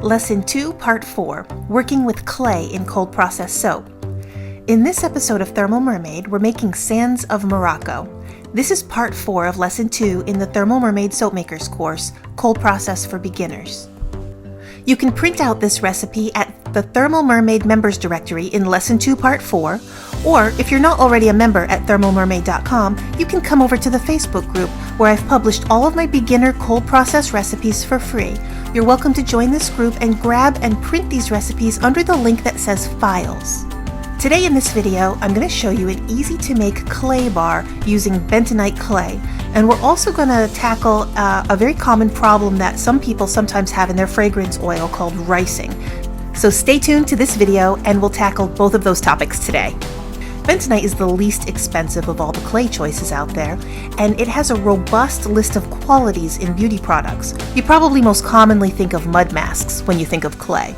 Lesson 2, Part 4, Working with Clay in Cold Process Soap. In this episode of Thermal Mermaid, we're making Sands of Morocco. This is Part 4 of Lesson 2 in the Thermal Mermaid Soapmakers course, Cold Process for Beginners. You can print out this recipe at the Thermal Mermaid Members Directory in Lesson 2, Part 4, or if you're not already a member at thermalmermaid.com, you can come over to the Facebook group where I've published all of my beginner cold process recipes for free. You're welcome to join this group and grab and print these recipes under the link that says Files. Today in this video, I'm going to show you an easy-to-make clay bar using bentonite clay, and we're also going to tackle a very common problem that some people sometimes have in their fragrance oil called ricing. So stay tuned to this video and we'll tackle both of those topics today. Bentonite is the least expensive of all the clay choices out there, and it has a robust list of qualities in beauty products. You probably most commonly think of mud masks when you think of clay.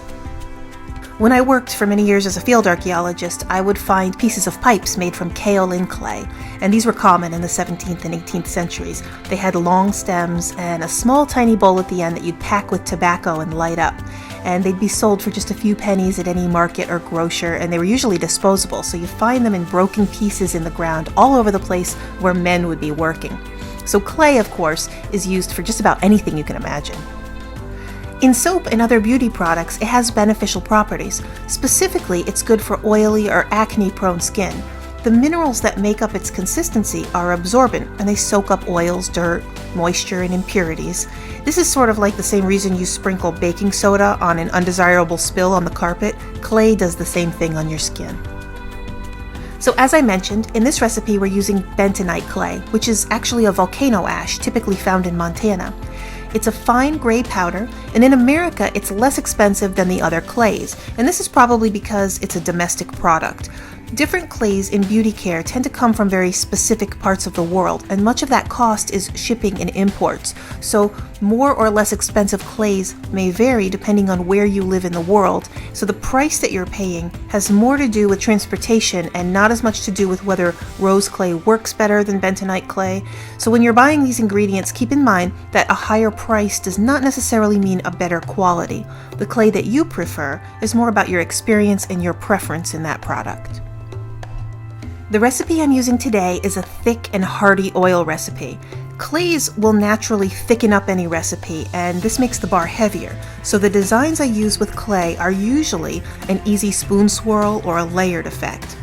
When I worked for many years as a field archaeologist, I would find pieces of pipes made from kaolin clay, and these were common in the 17th and 18th centuries. They had long stems and a small tiny bowl at the end that you'd pack with tobacco and light up, and they'd be sold for just a few pennies at any market or grocer, and they were usually disposable, so you find them in broken pieces in the ground all over the place where men would be working. So clay, of course, is used for just about anything you can imagine. In soap and other beauty products, it has beneficial properties. Specifically, it's good for oily or acne-prone skin. The minerals that make up its consistency are absorbent, and they soak up oils, dirt, moisture, and impurities. This is sort of like the same reason you sprinkle baking soda on an undesirable spill on the carpet. Clay does the same thing on your skin. So as I mentioned, in this recipe we're using bentonite clay, which is actually a volcano ash typically found in Montana. It's a fine gray powder, and in America it's less expensive than the other clays, and this is probably because it's a domestic product. Different clays in beauty care tend to come from very specific parts of the world, and much of that cost is shipping and imports. So more or less expensive clays may vary depending on where you live in the world, so the price that you're paying has more to do with transportation and not as much to do with whether rose clay works better than bentonite clay. So when you're buying these ingredients, keep in mind that a higher price does not necessarily mean a better quality. The clay that you prefer is more about your experience and your preference in that product. The recipe I'm using today is a thick and hearty oil recipe. Clays will naturally thicken up any recipe, and this makes the bar heavier, so the designs I use with clay are usually an easy spoon swirl or a layered effect.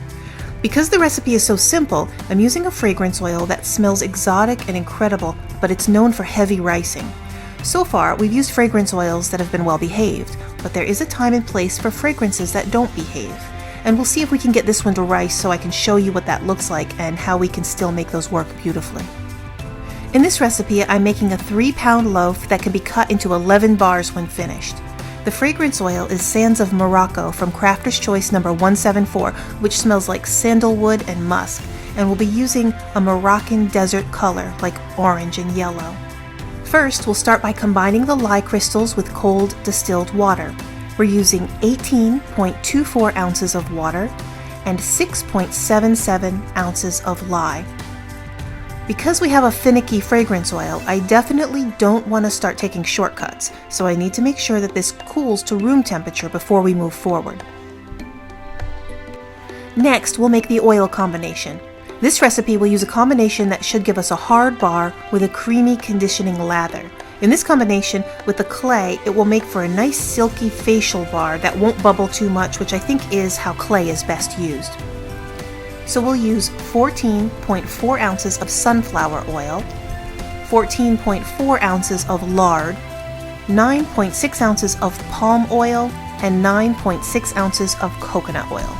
Because the recipe is so simple, I'm using a fragrance oil that smells exotic and incredible, but it's known for heavy ricing. So far, we've used fragrance oils that have been well behaved, but there is a time and place for fragrances that don't behave. And we'll see if we can get this one to rice so I can show you what that looks like and how we can still make those work beautifully. In this recipe, I'm making a 3-pound loaf that can be cut into 11 bars when finished. The fragrance oil is Sands of Morocco from Crafter's Choice number 174, which smells like sandalwood and musk, and we'll be using a Moroccan desert color like orange and yellow. First, we'll start by combining the lye crystals with cold distilled water. We're using 18.24 ounces of water and 6.77 ounces of lye. Because we have a finicky fragrance oil, I definitely don't want to start taking shortcuts, so I need to make sure that this cools to room temperature before we move forward. Next, we'll make the oil combination. This recipe will use a combination that should give us a hard bar with a creamy conditioning lather. In this combination with the clay, it will make for a nice silky facial bar that won't bubble too much, which I think is how clay is best used. So we'll use 14.4 ounces of sunflower oil, 14.4 ounces of lard, 9.6 ounces of palm oil, and 9.6 ounces of coconut oil.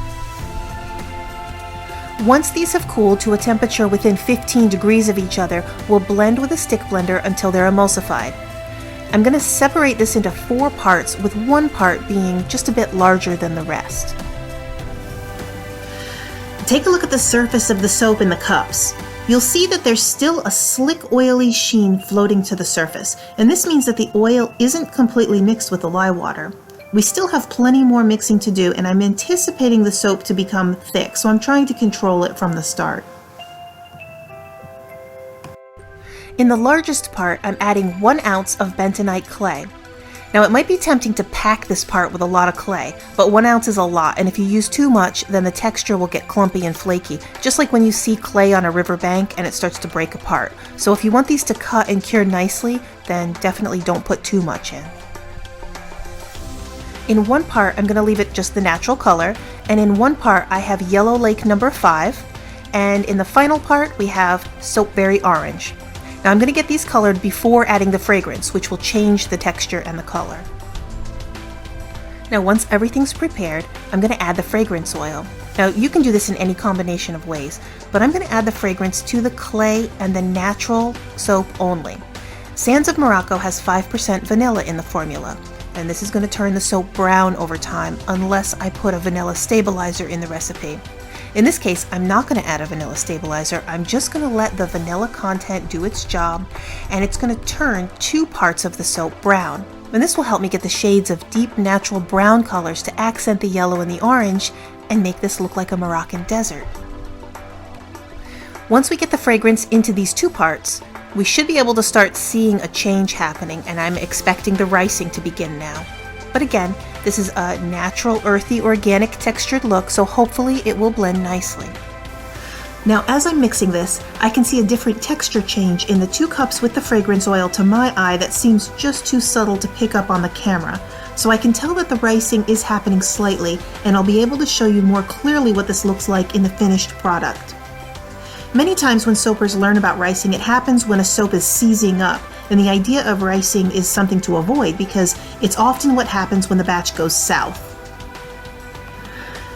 Once these have cooled to a temperature within 15 degrees of each other, we'll blend with a stick blender until they're emulsified. I'm going to separate this into 4 parts, with one part being just a bit larger than the rest. Take a look at the surface of the soap in the cups. You'll see that there's still a slick, oily sheen floating to the surface, and this means that the oil isn't completely mixed with the lye water. We still have plenty more mixing to do, and I'm anticipating the soap to become thick, so I'm trying to control it from the start. In the largest part, I'm adding 1 ounce of bentonite clay. Now it might be tempting to pack this part with a lot of clay, but 1 ounce is a lot, and if you use too much, then the texture will get clumpy and flaky, just like when you see clay on a riverbank and it starts to break apart. So if you want these to cut and cure nicely, then definitely don't put too much in. In one part, I'm going to leave it just the natural color, and in one part I have Yellow Lake number 5, and in the final part we have Soapberry Orange. Now I'm going to get these colored before adding the fragrance, which will change the texture and the color. Now once everything's prepared, I'm going to add the fragrance oil. Now you can do this in any combination of ways, but I'm going to add the fragrance to the clay and the natural soap only. Sands of Morocco has 5% vanilla in the formula, and this is going to turn the soap brown over time unless I put a vanilla stabilizer in the recipe. In this case, I'm not going to add a vanilla stabilizer. I'm just going to let the vanilla content do its job, and it's going to turn 2 parts of the soap brown. And this will help me get the shades of deep natural brown colors to accent the yellow and the orange and make this look like a Moroccan desert. Once we get the fragrance into these 2 parts, we should be able to start seeing a change happening, and I'm expecting the ricing to begin now. But again, this is a natural, earthy, organic textured look, so hopefully it will blend nicely. Now as I'm mixing this, I can see a different texture change in the 2 cups with the fragrance oil to my eye that seems just too subtle to pick up on the camera. So I can tell that the ricing is happening slightly, and I'll be able to show you more clearly what this looks like in the finished product. Many times when soapers learn about ricing, it happens when a soap is seizing up. And the idea of ricing is something to avoid because it's often what happens when the batch goes south.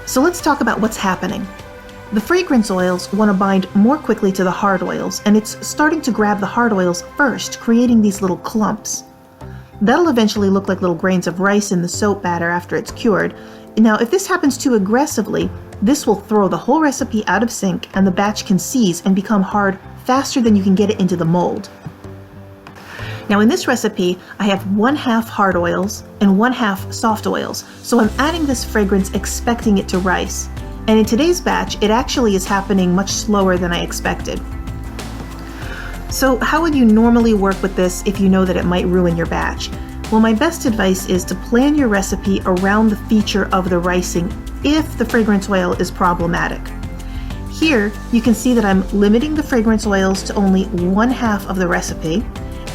So let's talk about what's happening. The fragrance oils want to bind more quickly to the hard oils, and it's starting to grab the hard oils first, creating these little clumps. That'll eventually look like little grains of rice in the soap batter after it's cured. Now, if this happens too aggressively, this will throw the whole recipe out of sync, and the batch can seize and become hard faster than you can get it into the mold. Now in this recipe, I have 1/2 hard oils and 1/2 soft oils, so I'm adding this fragrance expecting it to rice. And in today's batch, it actually is happening much slower than I expected. So how would you normally work with this if you know that it might ruin your batch? Well, my best advice is to plan your recipe around the feature of the ricing if the fragrance oil is problematic. Here, you can see that I'm limiting the fragrance oils to only 1/2 of the recipe,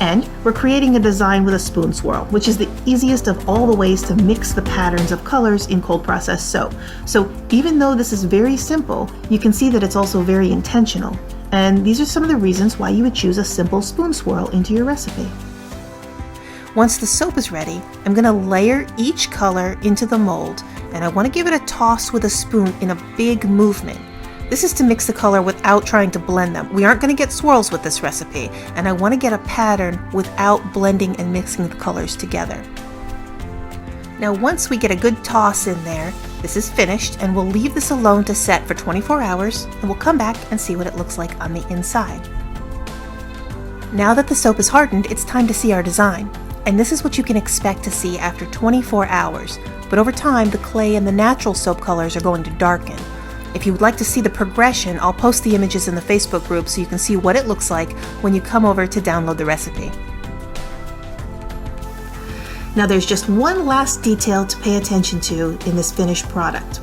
and we're creating a design with a spoon swirl, which is the easiest of all the ways to mix the patterns of colors in cold process soap. So even though this is very simple, you can see that it's also very intentional. And these are some of the reasons why you would choose a simple spoon swirl into your recipe. Once the soap is ready, I'm going to layer each color into the mold, and I want to give it a toss with a spoon in a big movement. This is to mix the color without trying to blend them. We aren't going to get swirls with this recipe, and I want to get a pattern without blending and mixing the colors together. Now once we get a good toss in there, this is finished, and we'll leave this alone to set for 24 hours, and we'll come back and see what it looks like on the inside. Now that the soap is hardened, it's time to see our design. And this is what you can expect to see after 24 hours, but over time the clay and the natural soap colors are going to darken. If you would like to see the progression, I'll post the images in the Facebook group so you can see what it looks like when you come over to download the recipe. Now there's just one last detail to pay attention to in this finished product.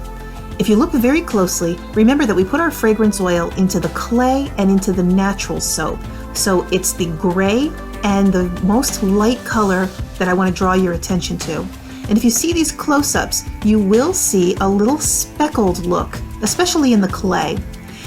If you look very closely, remember that we put our fragrance oil into the clay and into the natural soap. So it's the gray and the most light color that I want to draw your attention to. And if you see these close-ups, you will see a little speckled look, especially in the clay.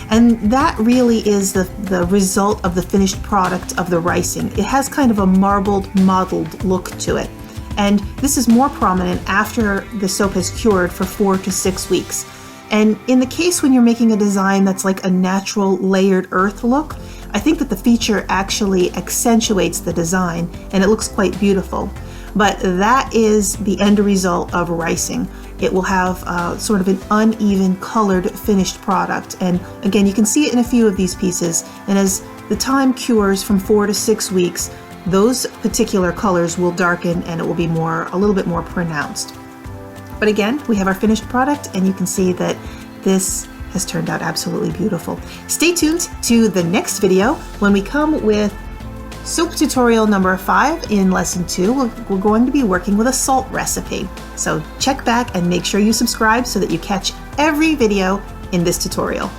And that really is the result of the finished product of the ricing. It has kind of a marbled, mottled look to it. And this is more prominent after the soap has cured for 4 to 6 weeks. And in the case when you're making a design that's like a natural layered earth look, I think that the feature actually accentuates the design and it looks quite beautiful. But that is the end result of ricing. It will have sort of an uneven colored finished product. And again, you can see it in a few of these pieces. And as the time cures from 4 to 6 weeks, those particular colors will darken and it will be a little bit more pronounced. But again, we have our finished product and you can see that this has turned out absolutely beautiful. Stay tuned to the next video when we come with Soap tutorial number 5 in lesson 2, we're going to be working with a salt recipe. So check back and make sure you subscribe so that you catch every video in this tutorial.